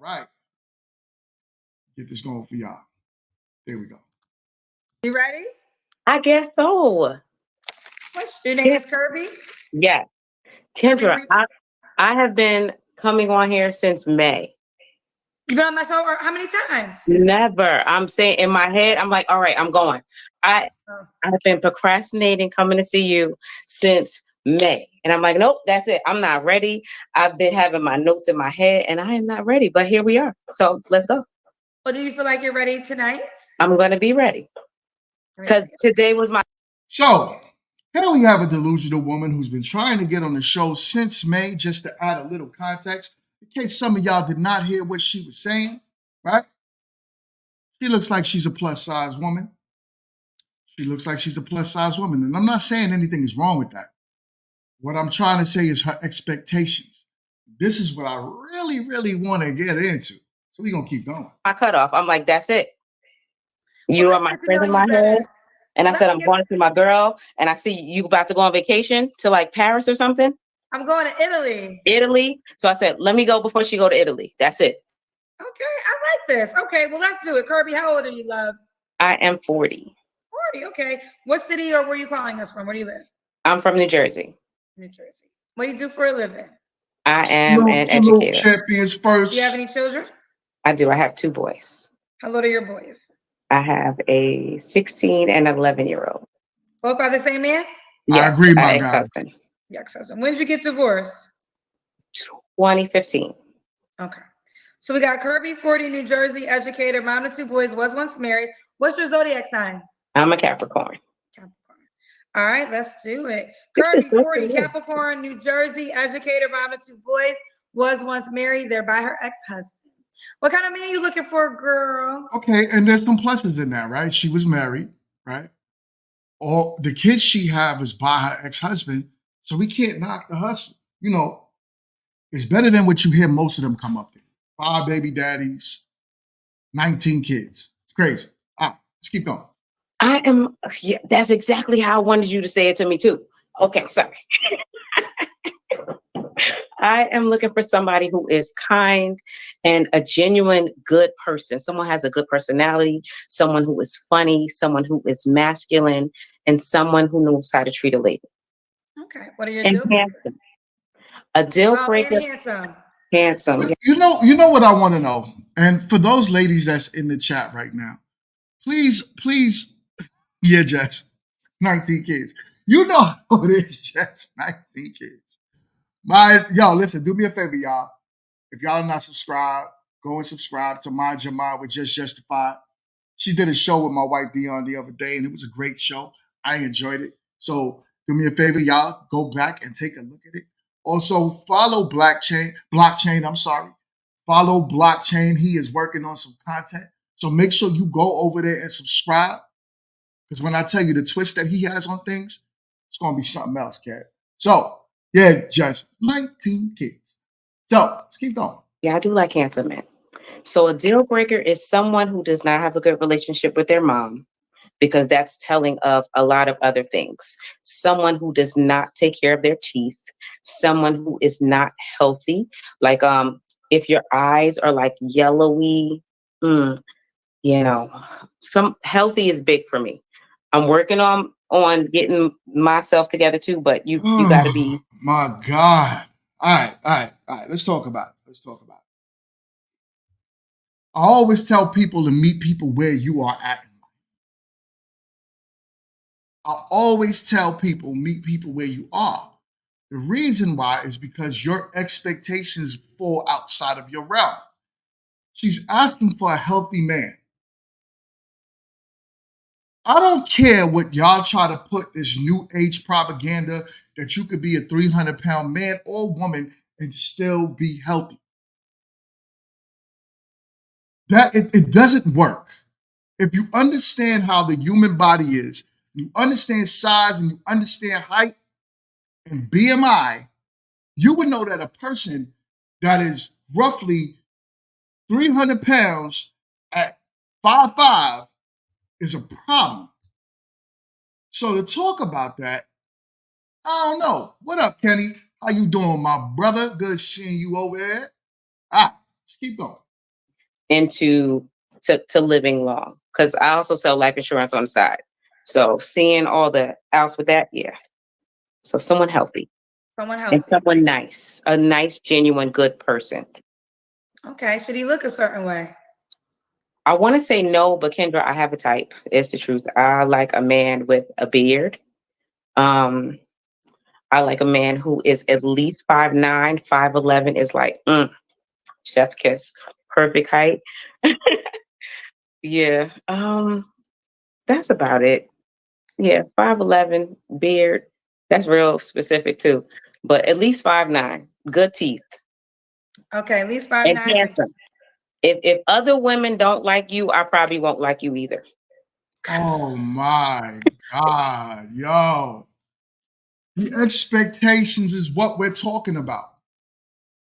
right. Get this going for y'all. There we go. You ready? I guess so. Your name is Kirby? Yeah. Kendra, I have been coming on here since May. You've been on my show how many times? Never. I'm saying in my head, I'm like, all right, I'm going. I've been procrastinating coming to see you since May. And I'm like, nope, that's it. I'm not ready. I've been having my notes in my head and I am not ready. But here we are. So let's go. Well, do you feel like you're ready tonight? I'm going to be ready. Because today was my... So here we have a delusional woman who's been trying to get on the show since May, just to add a little context, in case some of y'all did not hear what she was saying, right? She looks like she's a plus-size woman. She looks like she's a plus-size woman. And I'm not saying anything is wrong with that. What I'm trying to say is her expectations. This is what I really, really want to get into. So we're going to keep going. My cutoff. I'm like, that's it. You are my friend in my head. And I said, I'm going to see my girl. And I see you about to go on vacation to like Paris or something. I'm going to Italy. Italy. So I said, let me go before she go to Italy. That's it. Okay, I like this. Okay, well, let's do it. Kirby, how old are you, love? I am 40. 40, okay. What city or where are you calling us from? Where do you live? I'm from New Jersey. New Jersey. What do you do for a living? I am an educator. Champions first. Do you have any children? I do. I have 2 boys. How old are your boys? I have a 16 and 11-year-old. Both by the same man? Yes, I agree, my ex-husband. Your ex-husband. When did you get divorced? 2015. Okay. So we got Kirby, 40, New Jersey, educator, mom of 2 boys, was once married. What's your zodiac sign? I'm a Capricorn. All right, let's do it. Kirby, 40, Capricorn, New Jersey, educator, mom of 2 boys, was once married. They're by her ex-husband. What kind of man you looking for, girl? Okay, and there's some pluses in that, right? She was married, right? All the kids she had was by her ex-husband, so we can't knock the hustle. You know, it's better than what you hear most of them come up with. 5 baby daddies, 19 kids. It's crazy. All right, let's keep going. Yeah, that's exactly how I wanted you to say it to me too. Okay, sorry. I am looking for somebody who is kind and a genuine good person. Someone has a good personality, someone who is funny, someone who is masculine, and someone who knows how to treat a lady. Okay, what are your deal breakers? A deal breaker. Handsome. You know what I want to know? And for those ladies that's in the chat right now, please, yeah, Jess, 19 kids. You know how it is, Jess, 19 kids. Yo, listen, do me a favor, y'all. If y'all are not subscribed, go and subscribe to Mind Your Mind with Just Justified. She did a show with my wife Dion the other day, and it was a great show. I enjoyed it. So do me a favor, y'all, go back and take a look at it. Also, follow Blockchain. Follow Blockchain. He is working on some content. So make sure you go over there and subscribe. Because when I tell you the twist that he has on things, it's going to be something else, cat. So, yeah, just 19 kids. So, let's keep going. Yeah, I do like handsome men. So a deal breaker is someone who does not have a good relationship with their mom, because that's telling of a lot of other things. Someone who does not take care of their teeth, someone who is not healthy. Like if your eyes are like yellowy, some healthy is big for me. I'm working on getting myself together too, but you got to be. My God. All right. Let's talk about it. I always tell people to meet people where you are at. I always tell people, meet people where you are. The reason why is because your expectations fall outside of your realm. She's asking for a healthy man. I don't care what y'all try to put this new age propaganda that you could be a 300-pound man or woman and still be healthy. That it doesn't work. If you understand how the human body is, you understand size and you understand height and BMI, you would know that a person that is roughly 300 pounds at 5'5" is a problem. So to talk about that, I don't know. What up, Kenny? How you doing, my brother? Good seeing you over there. Let's keep going. into to living long. Because I also sell life insurance on the side. So seeing all the outs with that, yeah. So someone healthy. Someone And healthy. someone nice. A nice, genuine, good person. Okay. Should he look a certain way? I want to say no, but Kendra, I have a type. It's the truth. I like a man with a beard. I like a man who is at least 5'9", 5'11" is like, chef kiss, perfect height. Yeah. That's about it. Yeah, 5'11", beard. That's real specific too. But at least 5'9", good teeth, Okay, at least and 5'9". handsome. If other women don't like you, I probably won't like you either. Oh my God, yo. The expectations is what we're talking about.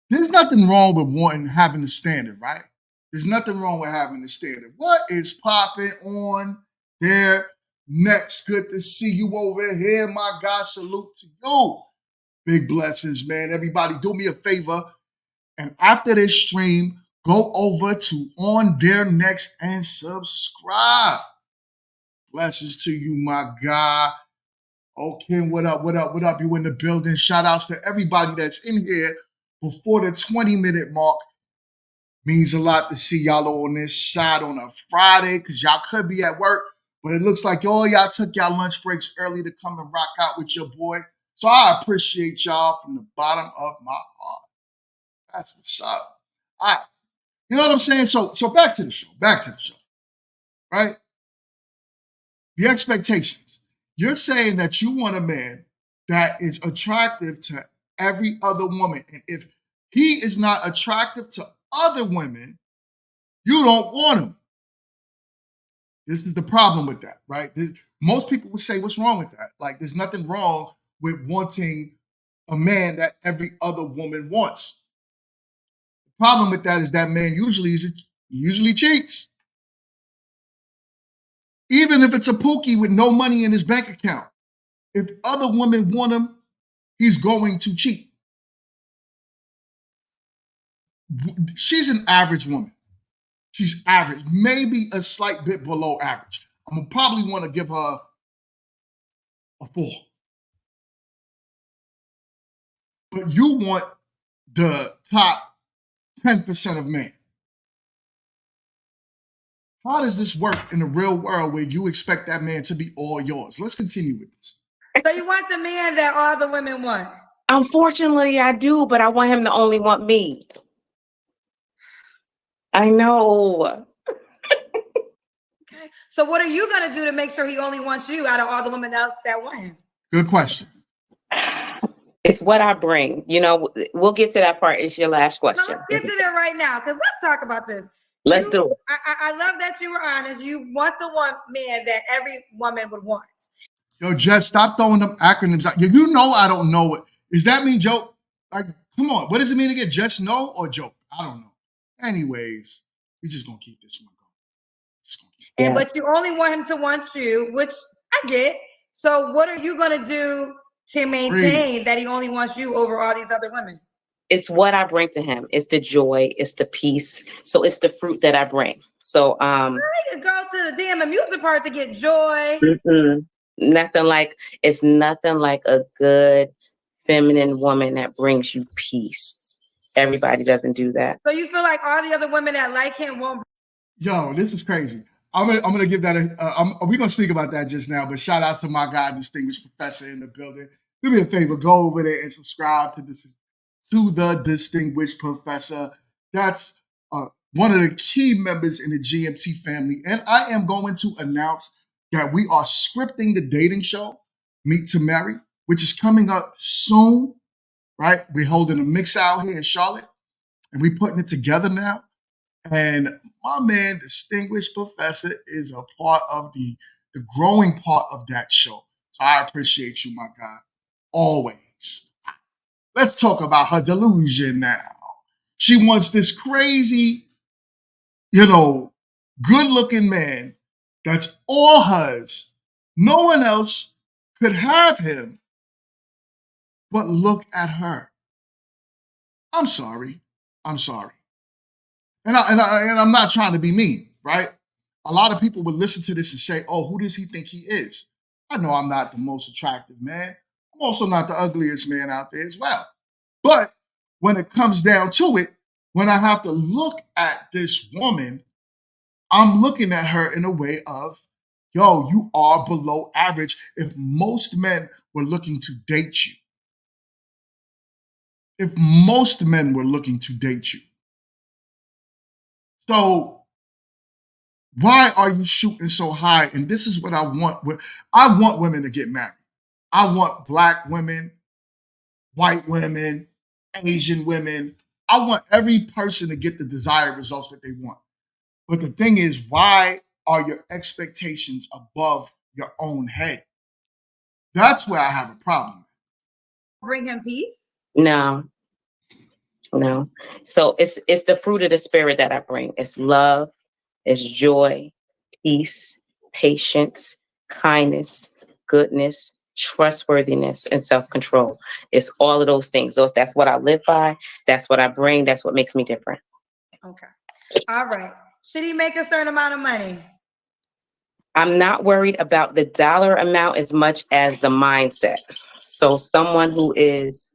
There's nothing wrong with having the standard, right? There's nothing wrong with having the standard. What is popping on there next? Good to see you over here, my God. Salute to you. Big blessings, man. Everybody, do me a favor. And after this stream, go over to On Their Next and subscribe. Blessings to you, my God. Oh, Kim, what up, what up, what up? You in the building. Shout outs to everybody that's in here before the 20-minute mark. Means a lot to see y'all on this side on a Friday because y'all could be at work, but it looks like all y'all took y'all lunch breaks early to come and rock out with your boy. So I appreciate y'all from the bottom of my heart. That's what's up. All right. You know what I'm saying? So back to the show. Back to the show. Right? The expectations. You're saying that you want a man that is attractive to every other woman. And if he is not attractive to other women, you don't want him. This is the problem with that, right? Most people would say, what's wrong with that? Like, there's nothing wrong with wanting a man that every other woman wants. The problem with that is that man usually cheats. Even if it's a pookie with no money in his bank account. If other women want him, he's going to cheat. She's an average woman. She's average, maybe a slight bit below average. I'm gonna probably want to give her a 4. But you want the top 10% of men. How does this work in the real world where you expect that man to be all yours? Let's continue with this. So you want the man that all the women want? Unfortunately, I do, but I want him to only want me. I know. Okay. So what are you going to do to make sure he only wants you out of all the women else that want him? Good question. It's what I bring. You know, we'll get to that part. It's your last question. No, let's get to that right now because let's talk about this. Let's do it. I love that you were honest. You want the one man that every woman would want. Yo, Jess, stop throwing them acronyms out. You know I don't know it. Does that mean joke? Like, come on. What does it mean again? Just know or joke? I don't know. Anyways, we're just going to keep this one going. But you only want him to want you, which I get. So what are you going to do to maintain that he only wants you over all these other women? It's what I bring to him. It's the joy. It's the peace. So it's the fruit that I bring. So I could go to the damn amusement park to get joy. Nothing like a good feminine woman that brings you peace. Everybody doesn't do that. So you feel like all the other women that like him won't? Yo, this is crazy. I'm gonna give that we're gonna speak about that just now, but shout out to my guy, distinguished professor in the building. Do me a favor, go over there and subscribe to the distinguished professor. That's one of the key members in the GMT family. And I am going to announce that we are scripting the dating show, Meet to Marry, which is coming up soon, right? We're holding a mix out here in Charlotte, and we're putting it together now. And my man, distinguished professor, is a part of the growing part of that show. So I appreciate you, my guy, always. Let's talk about her delusion now. She wants this crazy, good-looking man that's all hers. No one else could have him, but look at her. I'm sorry. and I'm not trying to be mean, right? A lot of people would listen to this and say, "Oh, who does he think he is?" I know I'm not the most attractive man. I'm also not the ugliest man out there as well. But when it comes down to it, when I have to look at this woman, I'm looking at her in a way of, yo, you are below average if most men were looking to date you. If most men were looking to date you. So why are you shooting so high? And this is what I want. I want women to get married. I want Black women, white women, Asian women. I want every person to get the desired results that they want. But the thing is, why are your expectations above your own head? That's where I have a problem. Bring him peace? No. So it's the fruit of the spirit that I bring. It's love, it's joy, peace, patience, kindness, goodness, trustworthiness, and self-control. It's all of those things. So that's what I live by. That's what I bring. That's what makes me different. Okay. All right. Should he make a certain amount of money? I'm not worried about the dollar amount as much as the mindset. So someone who is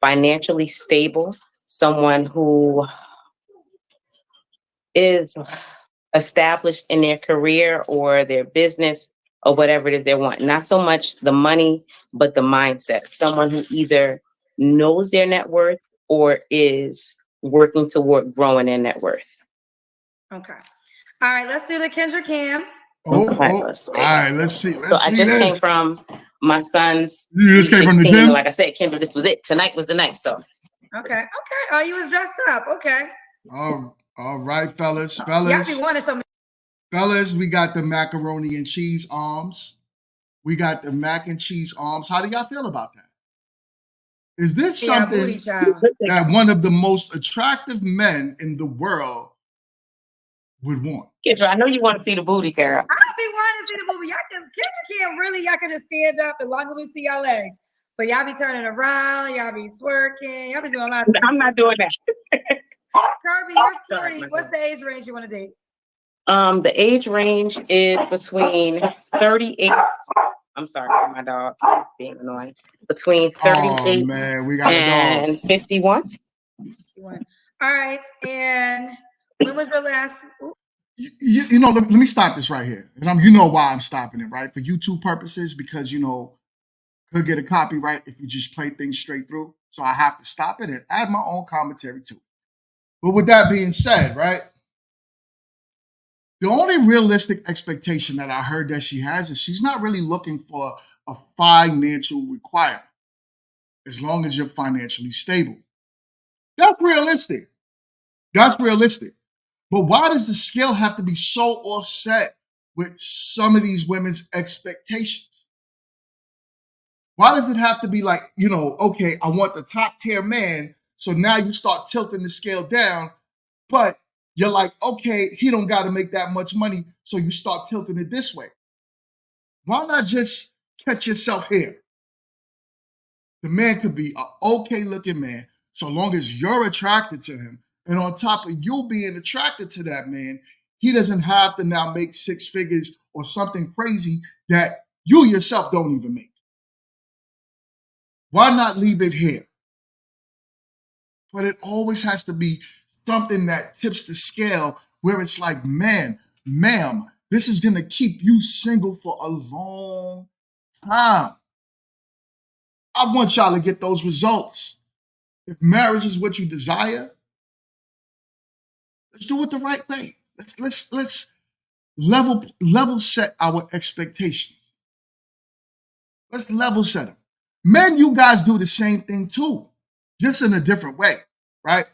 financially stable, someone who is established in their career or their business or whatever it is they want. Not so much the money, but the mindset. Someone who either knows their net worth or is working toward growing their net worth. Okay. All right, let's do the Kendra Cam. All right, let's see. I just came from my son's. You just came from the gym? Like I said, Kendra, this was it. Tonight was the night. So. Okay. Oh, you was dressed up. Okay. All right, fellas. Y'all be wanting some. Fellas, we got the macaroni and cheese arms. We got the mac and cheese arms. How do y'all feel about that? Is this something that one of the most attractive men in the world would want? Kendra, I know you want to see the booty, girl. I don't be wanting to see the booty. Y'all can just stand up as long as we see y'all legs. But y'all be turning around, y'all be twerking, y'all be doing a lot of things. I'm not doing that. Kirby, you're 40. What's the age range you want to date? The age range is between 38. I'm sorry for my dog. He's being annoying. Between 38 and 51. 51. All right. And when was your last? You know, let me stop this right here. And you know why I'm stopping it, right? For YouTube purposes, because, you know, could get a copyright if you just play things straight through. So I have to stop it and add my own commentary to it. But with that being said, right? The only realistic expectation that I heard that she has is she's not really looking for a financial requirement as long as you're financially stable. That's realistic. But why does the scale have to be so offset with some of these women's expectations? Why does it have to be like, you know, okay, I want the top tier man, so now you start tilting the scale down, but you're like, okay, he don't got to make that much money, so you start tilting it this way. Why not just catch yourself here? The man could be an okay looking man, so long as you're attracted to him. And on top of you being attracted to that man, he doesn't have to now make six figures or something crazy that you yourself don't even make. Why not leave it here? But it always has to be something that tips the scale where it's like, man, ma'am, this is going to keep you single for a long time. I want y'all to get those results. If marriage is what you desire, let's do it the right way. Let's level set our expectations. Let's level set them. Men, you guys do the same thing too, just in a different way, right?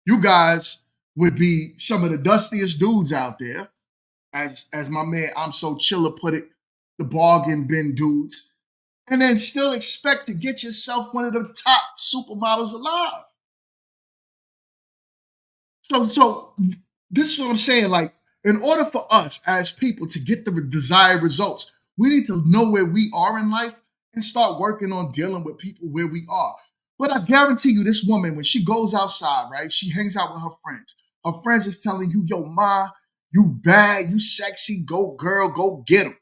You guys would be some of the dustiest dudes out there, as my man I'm So Chiller put it, the bargain bin dudes, and then still expect to get yourself one of the top supermodels alive. So this is what I'm saying. Like, in order for us as people to get the desired results, we need to know where we are in life and start working on dealing with people where we are. But I guarantee you, this woman, when she goes outside, right, she hangs out with her friends. Her friends is telling you, yo, ma, you bad, you sexy, go girl, go get him.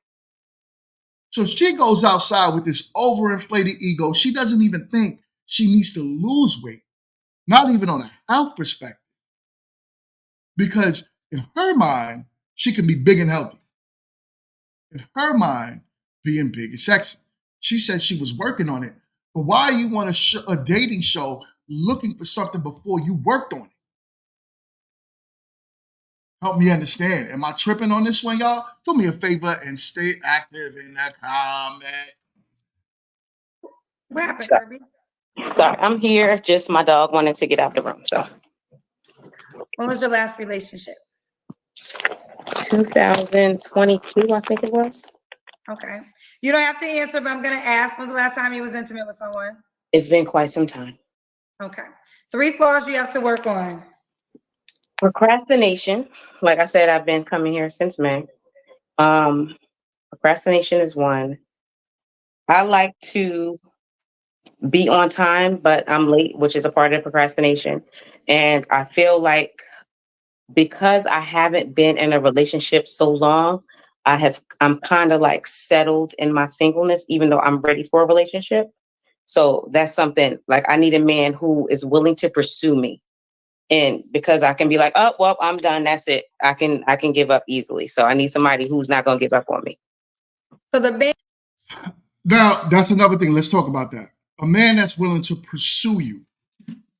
So she goes outside with this overinflated ego. She doesn't even think she needs to lose weight, not even on a health perspective. Because in her mind, she can be big and healthy. In her mind, being big and sexy. She said she was working on it. But why you want a dating show looking for something before you worked on it? Help me understand. Am I tripping on this one, y'all? Do me a favor and stay active in the comment. What happened, Kirby? Sorry, I'm here. Just my dog wanted to get out the room. So, when was your last relationship? 2022, I think it was. Okay. You don't have to answer, but I'm going to ask, when's the last time you was intimate with someone? It's been quite some time. Okay. 3 flaws you have to work on. Procrastination. Like I said, I've been coming here since May. Procrastination is one. I like to be on time, but I'm late, which is a part of procrastination. And I feel like because I haven't been in a relationship so long, I'm kind of like settled in my singleness, even though I'm ready for a relationship. So that's something like I need a man who is willing to pursue me. And because I can be like, oh, well, I'm done. That's it. I can give up easily. So I need somebody who's not going to give up on me. So the man. Now, that's another thing. Let's talk about that. A man that's willing to pursue you.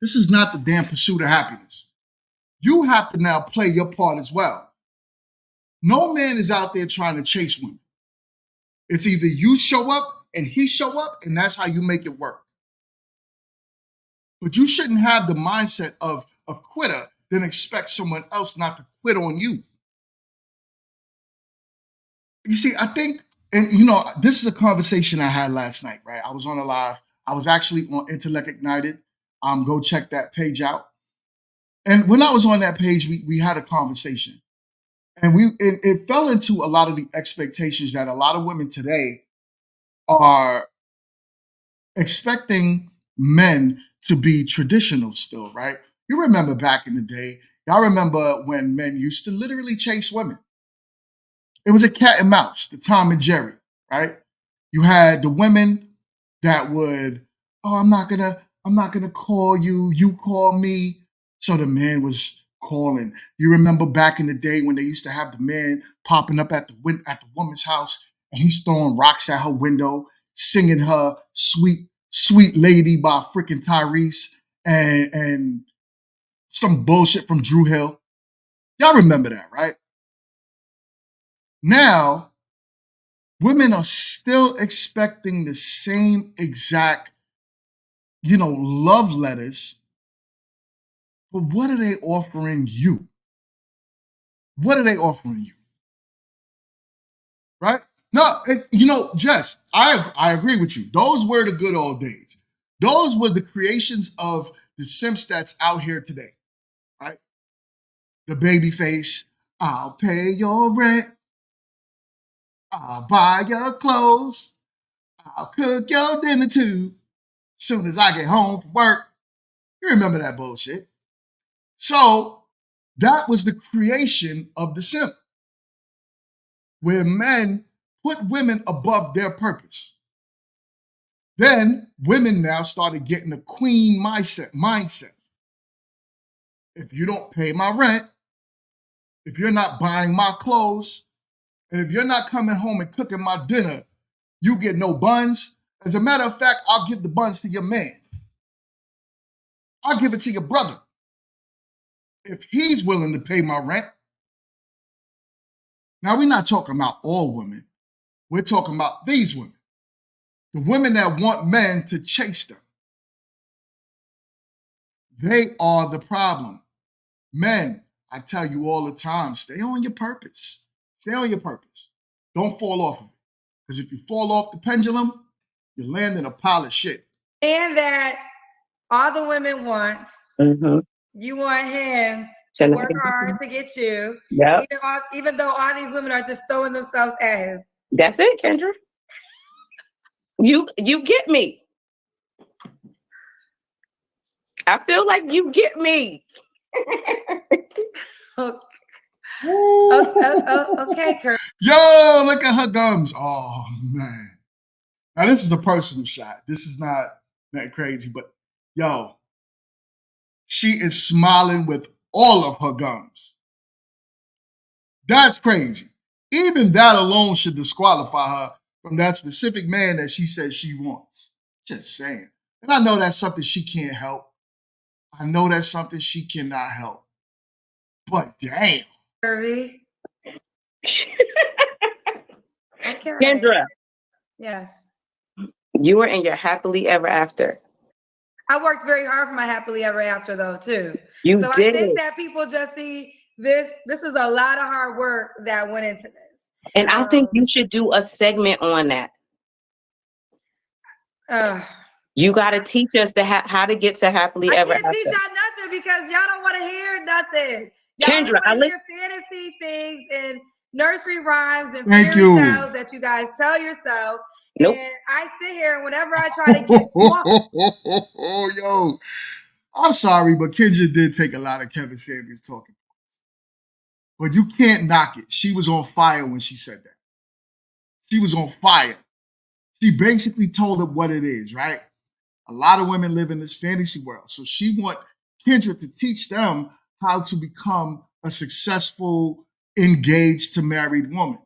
This is not the damn pursuit of happiness. You have to now play your part as well. No man is out there trying to chase women. It's either you show up and he show up, and that's how you make it work. But you shouldn't have the mindset of a quitter, then expect someone else not to quit on you. You see, I think, and this is a conversation I had last night, right? I was on a live. I was actually on Intellect Ignited. Go check that page out. And when I was on that page, we had a conversation. And it fell into a lot of the expectations that a lot of women today are expecting men to be traditional still, right? You remember back in the day, y'all remember when men used to literally chase women. It was a cat and mouse, the Tom and Jerry, right? You had the women that would, oh, I'm not gonna call you, you call me. So the man was calling. You remember back in the day when they used to have the man popping up at the woman's house and he's throwing rocks at her window, singing her Sweet, Sweet Lady by freaking Tyrese and some bullshit from Drew Hill. Y'all remember that, right? Now, women are still expecting the same exact, love letters, but what are they offering you? What are they offering you? Right? No, Jess, I agree with you. Those were the good old days. Those were the creations of the simps that's out here today, right? The baby face, I'll pay your rent, I'll buy your clothes, I'll cook your dinner too, soon as I get home from work. You remember that bullshit. So that was the creation of the simp, where men put women above their purpose. Then women now started getting a queen mindset. If you don't pay my rent, if you're not buying my clothes, and if you're not coming home and cooking my dinner, you get no buns. As a matter of fact, I'll give the buns to your man. I'll give it to your brother. If he's willing to pay my rent. Now, we're not talking about all women. We're talking about these women. The women that want men to chase them. They are the problem. Men, I tell you all the time, stay on your purpose. Stay on your purpose. Don't fall off of it. Because if you fall off the pendulum, you land in a pile of shit. And that all the women want, you want him to work hard to get you. Yep. Even though all these women are just throwing themselves at him. That's it, Kendra. You get me. I feel like you get me. Okay, Kurt. Yo, look at her gums. Oh, man. Now, this is a personal shot. This is not that crazy, but yo, she is smiling with all of her gums. That's crazy. Even that alone should disqualify her from that specific man that she says she wants. Just saying. And I know that's something she can't help. I know that's something she cannot help. But damn. Kirby. Okay. Kendra, Yes. you were in your happily ever after. I worked very hard for my happily ever after, though, too. You so did. I think that people just see this. This is a lot of hard work that went into this. And I think you should do a segment on that. You got to teach us how to get to happily ever after. I can't teach y'all nothing because y'all don't want to hear nothing. Y'all Kendra, want to hear fantasy things and nursery rhymes and Thank fairy you. tales that you guys tell yourself. Nope. And I sit here and whenever I try to get smart. Yo, I'm sorry, but Kendra did take a lot of Kevin Samuels talking points. But you can't knock it. She was on fire when she said that. She was on fire. She basically told it what it is, right? A lot of women live in this fantasy world. So she want Kendra to teach them how to become a successful, engaged to married woman.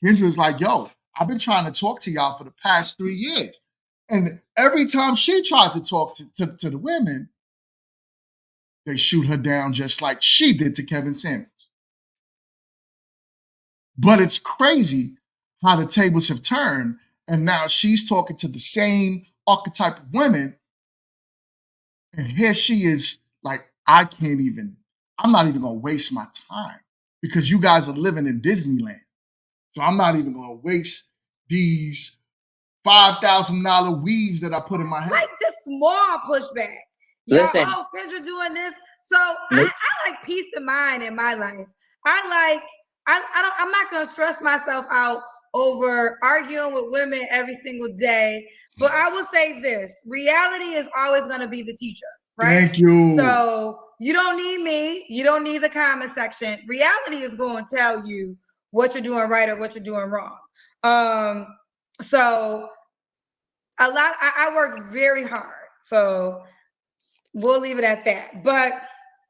Kendra is like, yo, I've been trying to talk to y'all for the past 3 years. And every time she tried to talk to the women, they shoot her down just like she did to Kevin Samuels. But it's crazy how the tables have turned, and now she's talking to the same archetype of women, and here she is like, I'm not even gonna waste my time because you guys are living in Disneyland. So I'm not even gonna waste these $5,000 weaves that I put in my head. Like just small pushback. Listen. Oh, Kendra doing this. So I like peace of mind in my life. I'm not gonna stress myself out over arguing with women every single day. But I will say this: reality is always gonna be the teacher, right? Thank you. So you don't need me, you don't need the comment section. Reality is going to tell you what you're doing right or what you're doing wrong. So I worked very hard. So we'll leave it at that.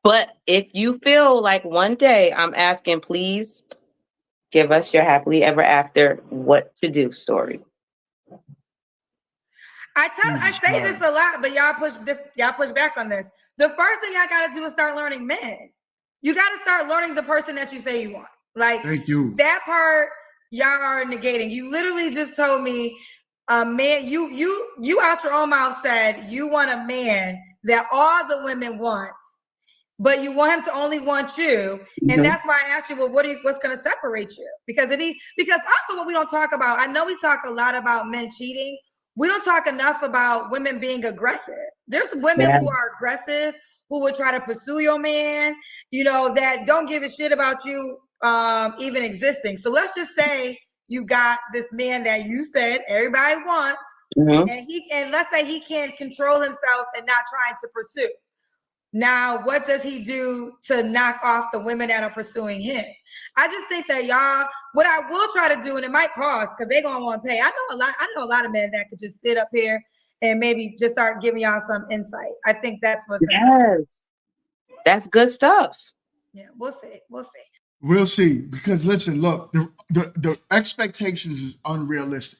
But if you feel like one day I'm asking, please give us your happily ever after what to do story. I say this a lot, but y'all push back on this. The first thing y'all gotta do is start learning men. You gotta start learning the person that you say you want. Like thank you. That part y'all are negating. You literally just told me a man, you out your own mouth said you want a man that all the women want, but you want him to only want you. And that's why I asked you, well, what's going to separate you? Because also what we don't talk about, I know we talk a lot about men cheating. We don't talk enough about women being aggressive. There's women who are aggressive, who would try to pursue your man, that don't give a shit about you even existing. So let's just say you got this man that you said everybody wants, and let's say he can't control himself and not trying to pursue. Now, what does he do to knock off the women that are pursuing him? I just think that y'all, what I will try to do, and it might cost because they're gonna want to pay. I know a lot of men that could just sit up here and maybe just start giving y'all some insight. I think that's what's that's good stuff. Yeah, we'll see. We'll see. Because listen, look, the expectations is unrealistic.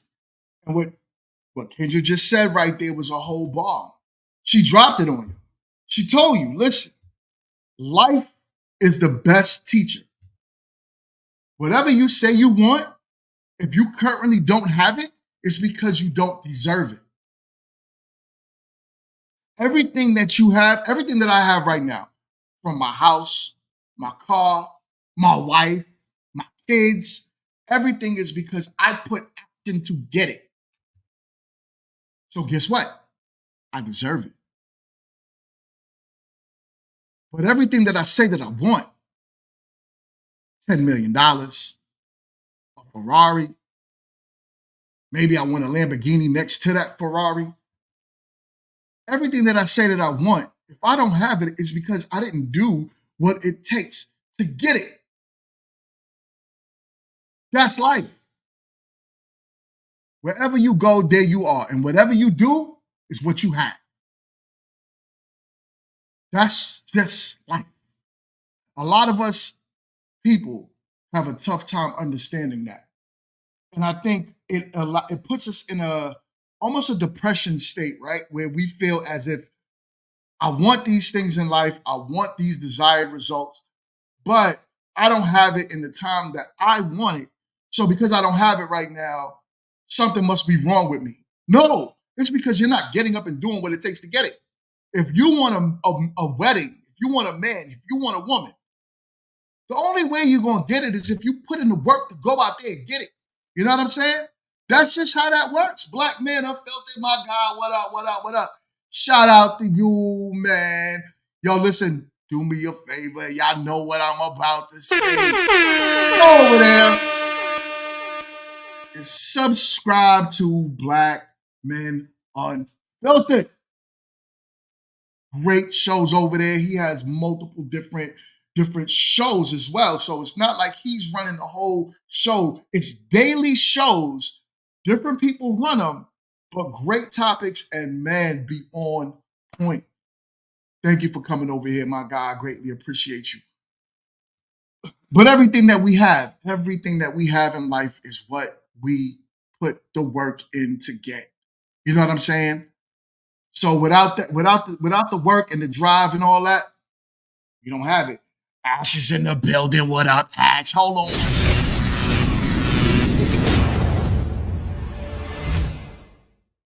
And what Kendra just said right there was a whole bomb. She dropped it on you. She told you, listen, life is the best teacher. Whatever you say you want, if you currently don't have it, it's because you don't deserve it. Everything that you have, everything that I have right now, from my house, my car, my wife, my kids, everything is because I put action to get it. So guess what? I deserve it. But everything that I say that I want, $10 million, a Ferrari, maybe I want a Lamborghini next to that Ferrari. Everything that I say that I want If I don't have it, it's because I didn't do what it takes to get it. That's life. Wherever you go, there you are. And whatever you do is what you have. That's just life. A lot of us people have a tough time understanding that. And I think it puts us in almost a depression state, right? Where we feel as if I want these things in life, I want these desired results, but I don't have it in the time that I want it. So because I don't have it right now, something must be wrong with me. No, it's because you're not getting up and doing what it takes to get it. If you want a wedding, if you want a man, if you want a woman, the only way you're going to get it is if you put in the work to go out there and get it. You know what I'm saying? That's just how that works. Black man, unfiltered, my God, what up, what up, what up? Shout out to you, man. Yo, listen, do me a favor. Y'all know what I'm about to say. Go over there and subscribe to Black Men Unfiltered. Great shows over there. He has multiple different shows as well. So it's not like he's running the whole show. It's daily shows. Different people run them, but great topics and man, be on point. Thank you for coming over here, my guy. I greatly appreciate you. But everything that we have in life is what we put the work in to get. You know what I'm saying? So without the work and the drive and all that, you don't have it. Ash is in the building. What up, Ash? Hold on.